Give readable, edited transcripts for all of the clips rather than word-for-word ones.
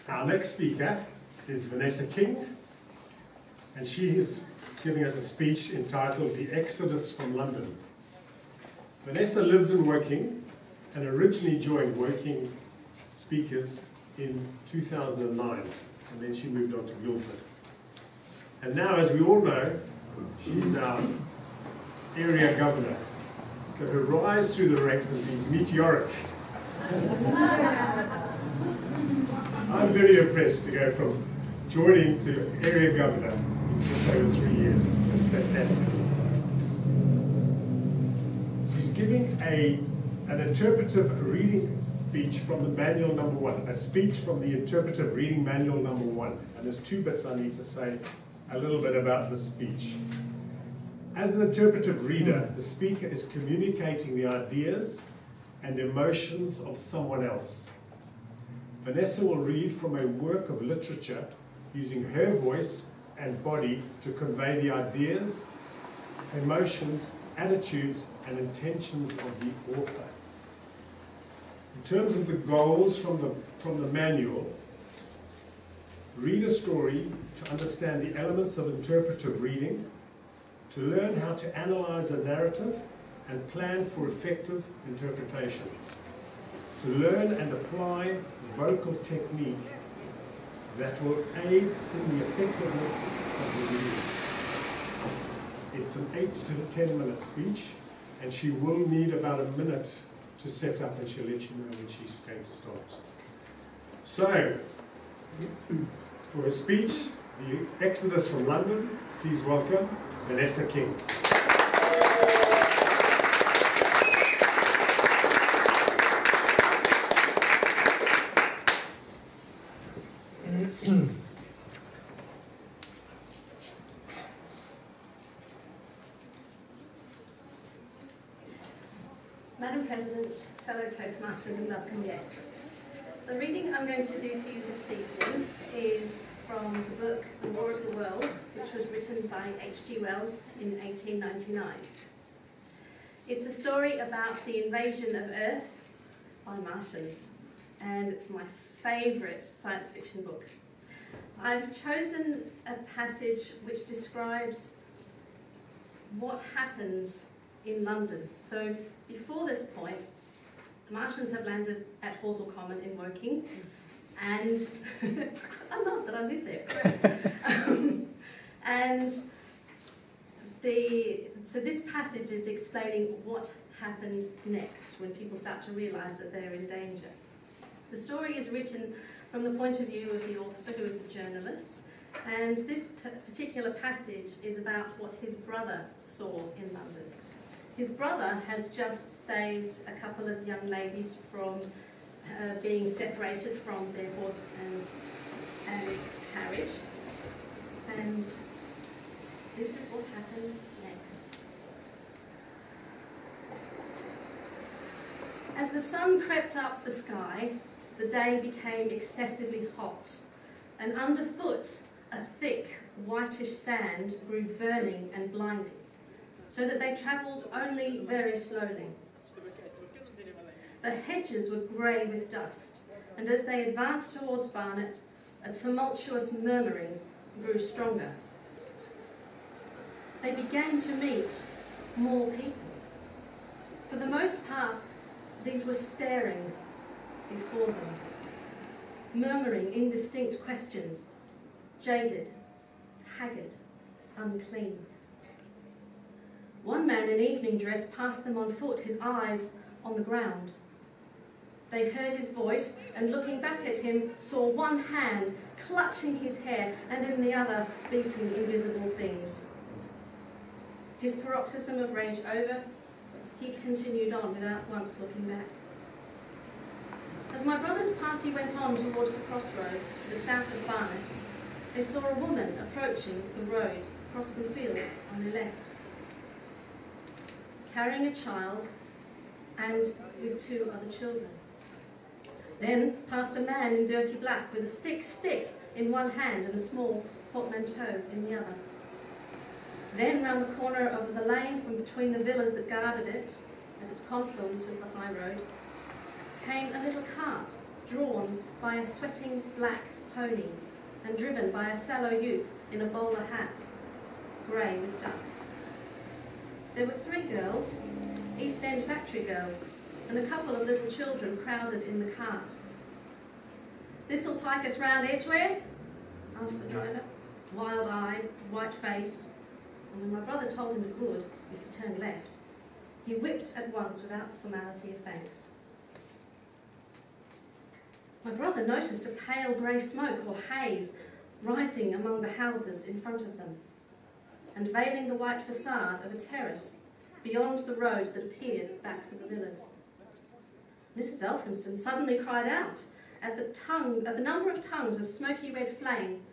Our next speaker is Vanessa King, and she is giving us a speech entitled The Exodus from London. Vanessa lives in Woking and originally joined Woking Speakers in 2009, and then she moved on to Guildford. And now, as we all know, she's our area governor. So her rise through the ranks has been meteoric. I'm very impressed to go from joining to area governor in just over 3 years. It's fantastic. She's giving an interpretive reading speech from the manual number 1, a speech from the interpretive reading manual number 1. And there's 2 bits I need to say a little bit about this speech. As an interpretive reader, the speaker is communicating the ideas and emotions of someone else. Vanessa will read from a work of literature using her voice and body to convey the ideas, emotions, attitudes, and intentions of the author. In terms of the goals from the manual, read a story to understand the elements of interpretive reading, to learn how to analyze a narrative and plan for effective interpretation, to learn and apply vocal technique that will aid in the effectiveness of the reading. It's an 8 to 10 minute speech, and she will need about a minute to set up, and she'll let you know when she's going to start. So, for a speech, the Exodus from London, please welcome Vanessa King. Madam President, fellow Toastmasters and welcome guests. The reading I'm going to do for you this evening is from the book The War of the Worlds, which was written by H.G. Wells in 1899. It's a story about the invasion of Earth by Martians, and it's my favourite science fiction book. I've chosen a passage which describes what happens in London. So before this point, the Martians have landed at Horsell Common in Woking, and I love that I live there, it's great. So this passage is explaining what happened next when people start to realise that they're in danger. The story is written from the point of view of the author, who is a journalist, and this particular passage is about what his brother saw in London. His brother has just saved a couple of young ladies from being separated from their horse and carriage, and this is what happened next. As the sun crept up the sky, the day became excessively hot, and underfoot a thick whitish sand grew burning and blinding, so that they travelled only very slowly. The hedges were grey with dust, and as they advanced towards Barnet, a tumultuous murmuring grew stronger. They began to meet more people. For the most part, these were staring before them, murmuring indistinct questions, jaded, haggard, unclean. One man in evening dress passed them on foot, his eyes on the ground. They heard his voice, and looking back at him, saw one hand clutching his hair and in the other beating invisible things. His paroxysm of rage over, he continued on without once looking back. As my brother's party went on towards the crossroads to the south of Barnet, they saw a woman approaching the road across some fields on the left, carrying a child and with 2 other children. Then passed a man in dirty black with a thick stick in one hand and a small portmanteau in the other. Then round the corner of the lane from between the villas that guarded it, at its confluence with the high road, came a little cart drawn by a sweating black pony and driven by a sallow youth in a bowler hat, grey with dust. There were 3 girls, East End factory girls, and a couple of little children crowded in the cart. "This'll take us round Edgware?" asked the driver, wild-eyed, white-faced, and when my brother told him it would, if he turned left, he whipped at once without the formality of thanks. My brother noticed a pale grey smoke or haze rising among the houses in front of them, and veiling the white facade of a terrace beyond the road that appeared at the backs of the villas. Mrs. Elphinston suddenly cried out at the number of tongues of smoky red flame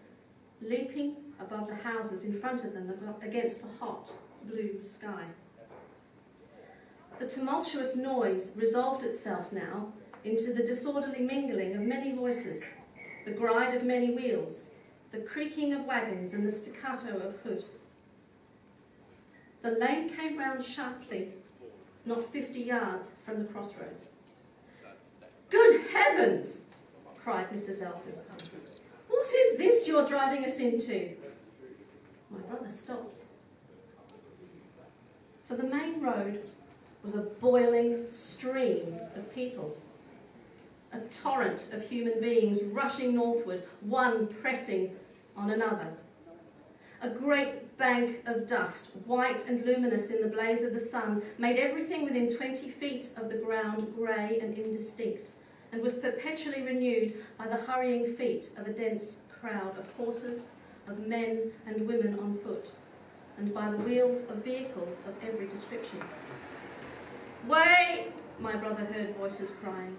leaping above the houses in front of them against the hot blue sky. The tumultuous noise resolved itself now into the disorderly mingling of many voices, the gride of many wheels, the creaking of wagons and the staccato of hoofs. The lane came round sharply, not 50 yards from the crossroads. "Good heavens!" cried Mrs. Elphinston. "What is this you're driving us into?" My brother stopped. For the main road was a boiling stream of people, a torrent of human beings rushing northward, one pressing on another. A great bank of dust, white and luminous in the blaze of the sun, made everything within 20 feet of the ground grey and indistinct, and was perpetually renewed by the hurrying feet of a dense crowd of horses, of men and women on foot, and by the wheels of vehicles of every description. "Way!" my brother heard voices crying.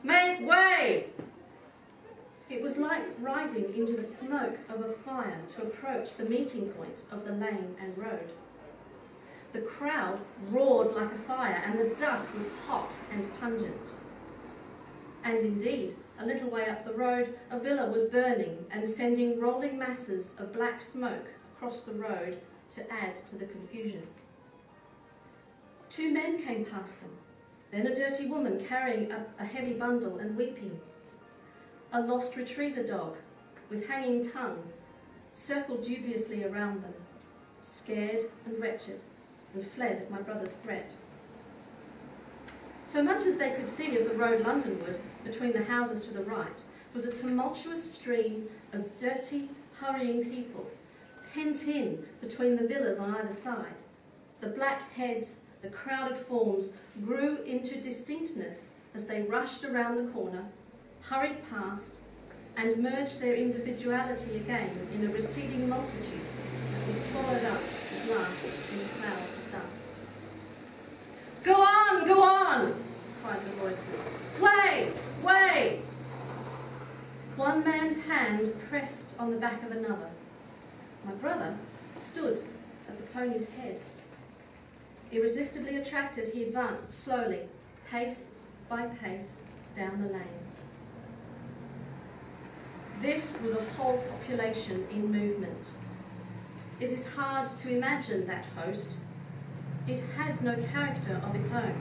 "Make way!" It was like riding into the smoke of a fire to approach the meeting point of the lane and road. The crowd roared like a fire, and the dust was hot and pungent. And indeed, a little way up the road, a villa was burning and sending rolling masses of black smoke across the road to add to the confusion. 2 men came past them, then a dirty woman carrying a heavy bundle and weeping. A lost retriever dog, with hanging tongue, circled dubiously around them, scared and wretched, and fled at my brother's threat. So much as they could see of the road Londonward, between the houses to the right, was a tumultuous stream of dirty, hurrying people, pent in between the villas on either side. The black heads, the crowded forms, grew into distinctness as they rushed around the corner, hurried past, and merged their individuality again in a receding multitude that was swallowed up at last in a cloud of dust. "Go on, go on!" cried the voices. "Way, way!" One man's hand pressed on the back of another. My brother stood at the pony's head. Irresistibly attracted, he advanced slowly, pace by pace, down the lane. This was a whole population in movement. It is hard to imagine that host. It has no character of its own.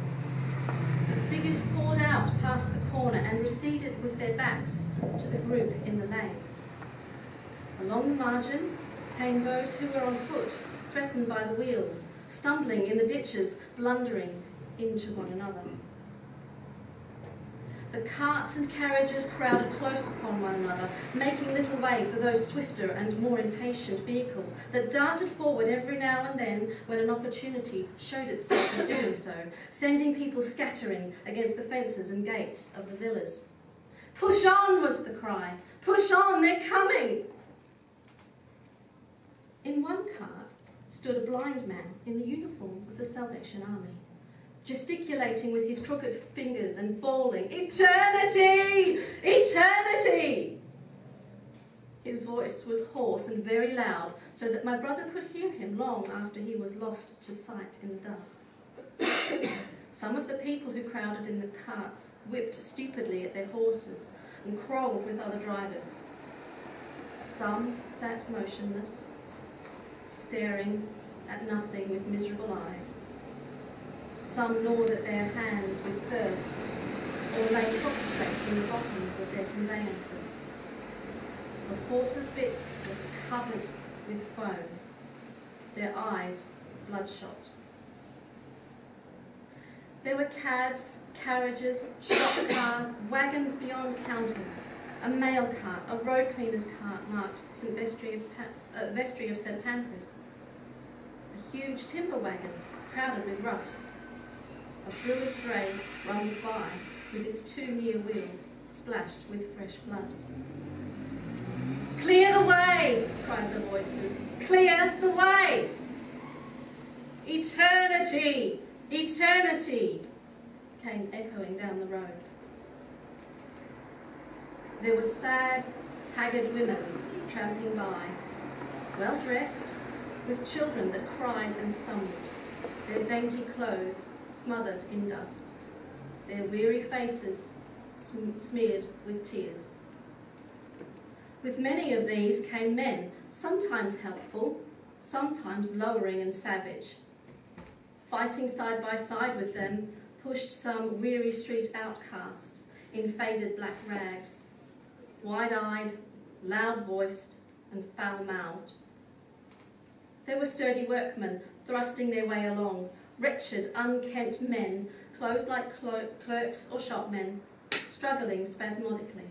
The figures poured out past the corner and receded with their backs to the group in the lane. Along the margin came those who were on foot, threatened by the wheels, stumbling in the ditches, blundering into one another. The carts and carriages crowded close upon one another, making little way for those swifter and more impatient vehicles that darted forward every now and then when an opportunity showed itself of doing so, sending people scattering against the fences and gates of the villas. "Push on!" was the cry. "Push on! They're coming!" In one cart stood a blind man in the uniform of the Salvation Army, gesticulating with his crooked fingers and bawling, "Eternity! Eternity!" His voice was hoarse and very loud, so that my brother could hear him long after he was lost to sight in the dust. Some of the people who crowded in the carts whipped stupidly at their horses and quarrelled with other drivers. Some sat motionless, staring at nothing with miserable eyes. Some gnawed at their hands with thirst, or lay prostrate in the bottoms of their conveyances. The horses' bits were covered with foam, their eyes bloodshot. There were cabs, carriages, shop cars, wagons beyond counting, a mail cart, a road cleaner's cart marked Vestry of St. Pancras, a huge timber wagon crowded with roughs, a brewer's dray rumbled by with its two near wheels splashed with fresh blood. "Clear the way!" cried the voices. "Clear the way!" "Eternity! Eternity!" came echoing down the road. There were sad, haggard women tramping by, well dressed, with children that cried and stumbled, their dainty clothes smothered in dust, their weary faces smeared with tears. With many of these came men, sometimes helpful, sometimes lowering and savage. Fighting side by side with them pushed some weary street outcast in faded black rags, wide-eyed, loud-voiced and foul-mouthed. There were sturdy workmen thrusting their way along, wretched, unkempt men, clothed like clerks or shopmen, struggling spasmodically.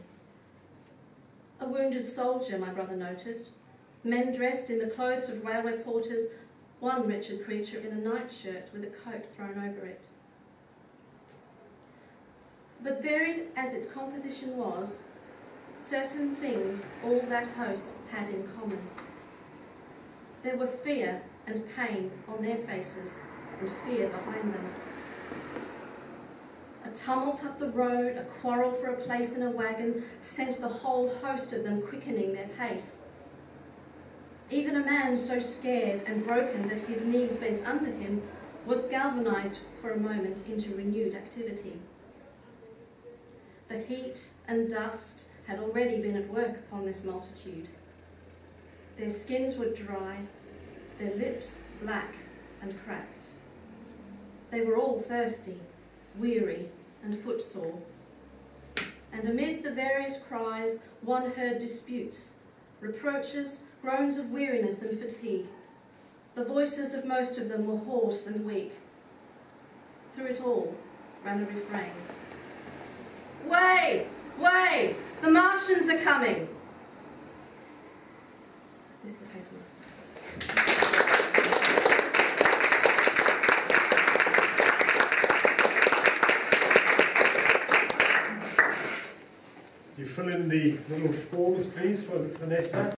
A wounded soldier, my brother noticed, men dressed in the clothes of railway porters, one wretched creature in a nightshirt with a coat thrown over it. But varied as its composition was, certain things all that host had in common. There were fear and pain on their faces, and fear behind them. A tumult up the road, a quarrel for a place in a wagon, sent the whole host of them quickening their pace. Even a man so scared and broken that his knees bent under him was galvanized for a moment into renewed activity. The heat and dust had already been at work upon this multitude. Their skins were dry, their lips black and cracked. They were all thirsty, weary and footsore. And amid the various cries, one heard disputes, reproaches, groans of weariness and fatigue. The voices of most of them were hoarse and weak. Through it all ran a refrain. "Way! Way! The Martians are coming!" Mr. Postmaster. You fill in the little forms, please, for Vanessa.